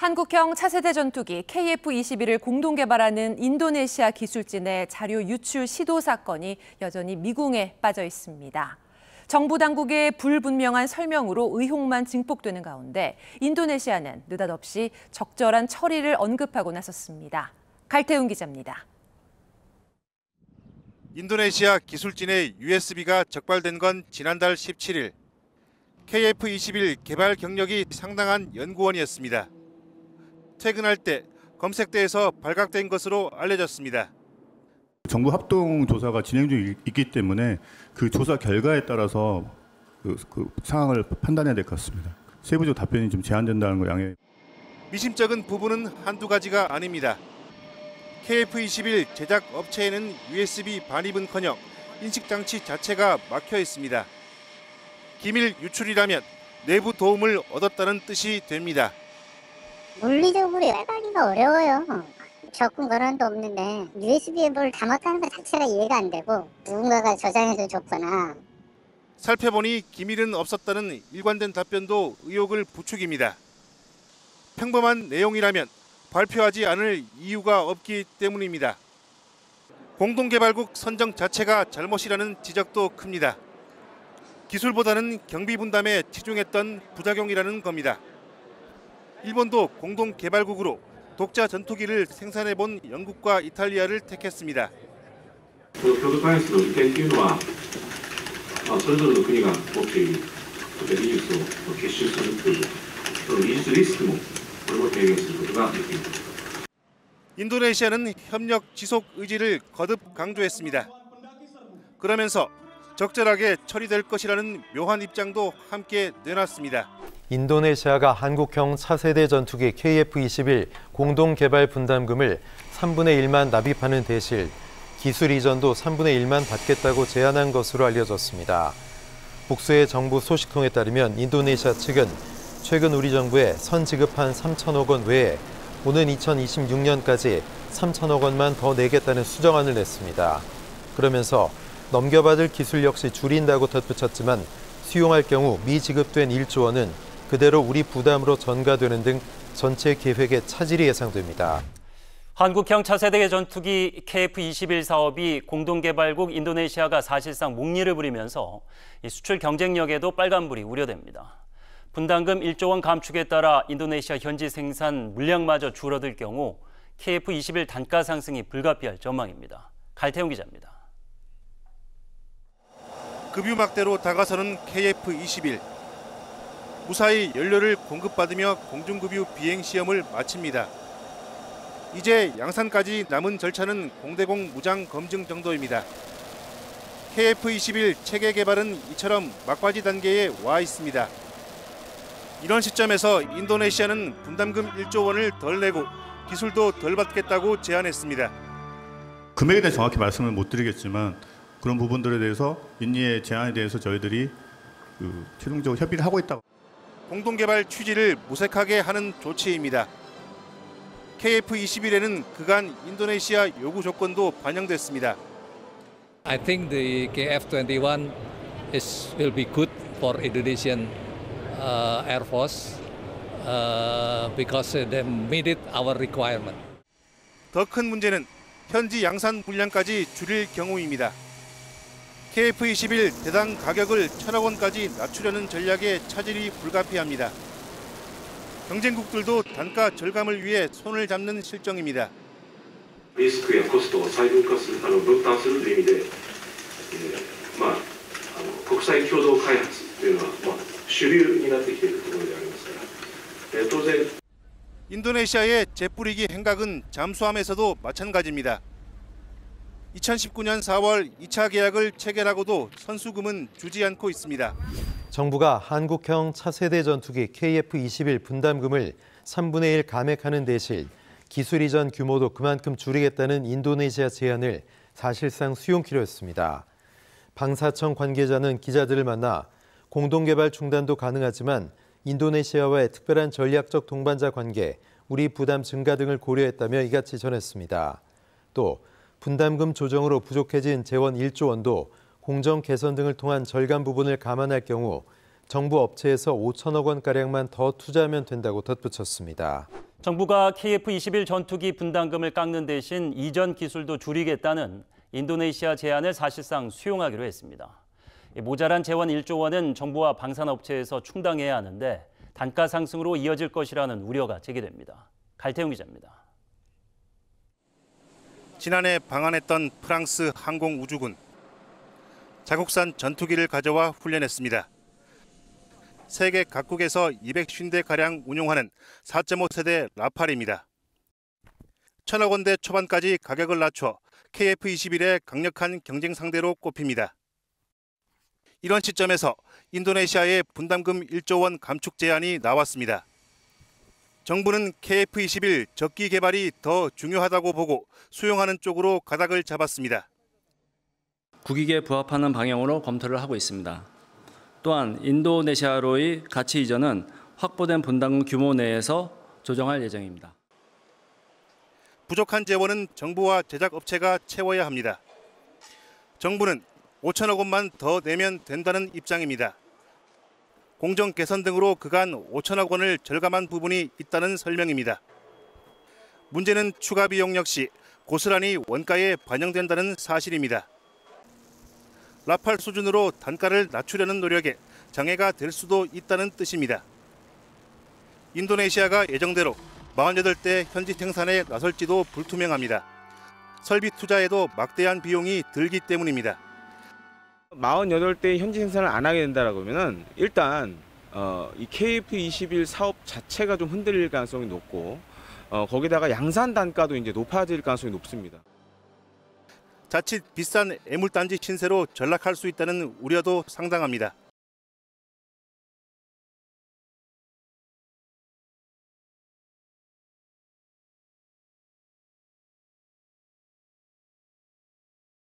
한국형 차세대 전투기 KF-21을 공동 개발하는 인도네시아 기술진의 자료 유출 시도 사건이 여전히 미궁에 빠져 있습니다. 정부 당국의 불분명한 설명으로 의혹만 증폭되는 가운데 인도네시아는 느닷없이 적절한 처리를 언급하고 나섰습니다. 갈태훈 기자입니다. 인도네시아 기술진의 USB가 적발된 건 지난달 17일. KF-21 개발 경력이 상당한 연구원이었습니다. 퇴근할 때 검색대에서 발각된 것으로 알려졌습니다. 정부 합동 조사가 진행 중에 있기 때문에 그 조사 결과에 따라서 그 상황을 판단해야 될 것 같습니다. 세부적 답변이 좀 제한된다는 거 양해. 미심쩍은 부분은 한두 가지가 아닙니다. KF-21 제작 업체에는 USB 반입은커녕 인식장치 자체가 막혀 있습니다. 기밀 유출이라면 내부 도움을 얻었다는 뜻이 됩니다. 물리적으로 해가기가 어려워요. 접근 권한도 없는데 USB에 뭘 담았다는 것 자체가 이해가 안 되고 누군가가 저장해서 줬거나. 살펴보니 기밀은 없었다는 일관된 답변도 의혹을 부추깁니다. 평범한 내용이라면 발표하지 않을 이유가 없기 때문입니다. 공동개발국 선정 자체가 잘못이라는 지적도 큽니다. 기술보다는 경비 분담에 치중했던 부작용이라는 겁니다. 일본도 공동개발국으로 독자 전투기를 생산해본 영국과 이탈리아를 택했습니다. 共同開発の利点というのは、それぞれの国が持っている技術を結集するという、その技術リスクもこれも低減することができる。 인도네시아는 협력 지속 의지를 거듭 강조했습니다. 그러면서 적절하게 처리될 것이라는 묘한 입장도 함께 내놨습니다. 인도네시아가 한국형 차세대 전투기 KF-21 공동 개발 분담금을 3분의 1만 납입하는 대신 기술 이전도 3분의 1만 받겠다고 제안한 것으로 알려졌습니다. 복수의 정부 소식통에 따르면 인도네시아 측은 최근 우리 정부에 선 지급한 3천억 원 외에 오는 2026년까지 3천억 원만 더 내겠다는 수정안을 냈습니다. 그러면서 넘겨받을 기술 역시 줄인다고 덧붙였지만 수용할 경우 미지급된 1조 원은 그대로 우리 부담으로 전가되는 등 전체 계획에 차질이 예상됩니다. 한국형 차세대 전투기 KF-21 사업이 공동개발국 인도네시아가 사실상 목리를 부리면서 수출 경쟁력에도 빨간불이 우려됩니다. 분담금 1조 원 감축에 따라 인도네시아 현지 생산 물량마저 줄어들 경우 KF-21 단가 상승이 불가피할 전망입니다. 갈태훈 기자입니다. 급유 막대로 다가서는 KF-21. 무사히 연료를 공급받으며 공중급유 비행 시험을 마칩니다. 이제 양산까지 남은 절차는 공대공 무장 검증 정도입니다. KF-21 체계 개발은 이처럼 막바지 단계에 와 있습니다. 이런 시점에서 인도네시아는 분담금 1조 원을 덜 내고 기술도 덜 받겠다고 제안했습니다. 금액에 대해 정확히 말씀을 못 드리겠지만 그런 부분들에 대해서 인니의 제안에 대해서 저희들이 최종적으로 협의를 하고 있다고. 공동개발 취지를 무색하게 하는 조치입니다. KF-21에는 그간 인도네시아 요구 조건도 반영됐습니다. I think the KF-21 will be good for Indonesian Air Force because they meet our requirement. 더 큰 문제는 현지 양산 물량까지 줄일 경우입니다. KF-21 대당 가격을 1,000억 원까지 낮추려는 전략에 차질이 불가피합니다. 경쟁국들도 단가 절감을 위해 손을 잡는 실정입니다. リスクやコストを細分化する、分担するという意味で、国際共同開発というのは主流になってきているところでありますから、当然 인도네시아의 재뿌리기 행각은 잠수함에서도 마찬가지입니다. 2019년 4월 2차 계약을 체결하고도 선수금은 주지 않고 있습니다. 정부가 한국형 차세대 전투기 KF-21 분담금을 3분의 1 감액하는 대신 기술 이전 규모도 그만큼 줄이겠다는 인도네시아 제안을 사실상 수용키로 했습니다. 방사청 관계자는 기자들을 만나 공동개발 중단도 가능하지만 인도네시아와의 특별한 전략적 동반자 관계, 우리 부담 증가 등을 고려했다며 이같이 전했습니다. 또 분담금 조정으로 부족해진 재원 1조 원도 공정 개선 등을 통한 절감 부분을 감안할 경우 정부 업체에서 5천억 원가량만 더 투자하면 된다고 덧붙였습니다. 정부가 KF-21 전투기 분담금을 깎는 대신 이전 기술도 줄이겠다는 인도네시아 제안을 사실상 수용하기로 했습니다. 모자란 재원 1조 원은 정부와 방산업체에서 충당해야 하는데 단가 상승으로 이어질 것이라는 우려가 제기됩니다. 갈태웅 기자입니다. 지난해 방한했던 프랑스 항공우주군. 자국산 전투기를 가져와 훈련했습니다. 세계 각국에서 250대가량 운용하는 4.5세대 라팔입니다. 1,000억 원대 초반까지 가격을 낮춰 KF-21의 강력한 경쟁 상대로 꼽힙니다. 이런 시점에서 인도네시아의 분담금 1조 원 감축 제안이 나왔습니다. 정부는 KF-21 적기 개발이 더 중요하다고 보고 수용하는 쪽으로 가닥을 잡았습니다. 국익에 부합하는 방향으로 검토를 하고 있습니다. 또한 인도네시아로의 가치 이전은 확보된 분담금 규모 내에서 조정할 예정입니다. 부족한 재원은 정부와 제작업체가 채워야 합니다. 정부는 5천억 원만 더 내면 된다는 입장입니다. 공정 개선 등으로 그간 5천억 원을 절감한 부분이 있다는 설명입니다. 문제는 추가 비용 역시 고스란히 원가에 반영된다는 사실입니다. 라팔 수준으로 단가를 낮추려는 노력에 장애가 될 수도 있다는 뜻입니다. 인도네시아가 예정대로 48대 현지 생산에 나설지도 불투명합니다. 설비 투자에도 막대한 비용이 들기 때문입니다. 48대 현지 생산을 안 하게 된다라고 하면은 일단 이 KF-21 사업 자체가 좀 흔들릴 가능성이 높고 거기다가 양산 단가도 이제 높아질 가능성이 높습니다. 자칫 비싼 애물단지 신세로 전락할 수 있다는 우려도 상당합니다.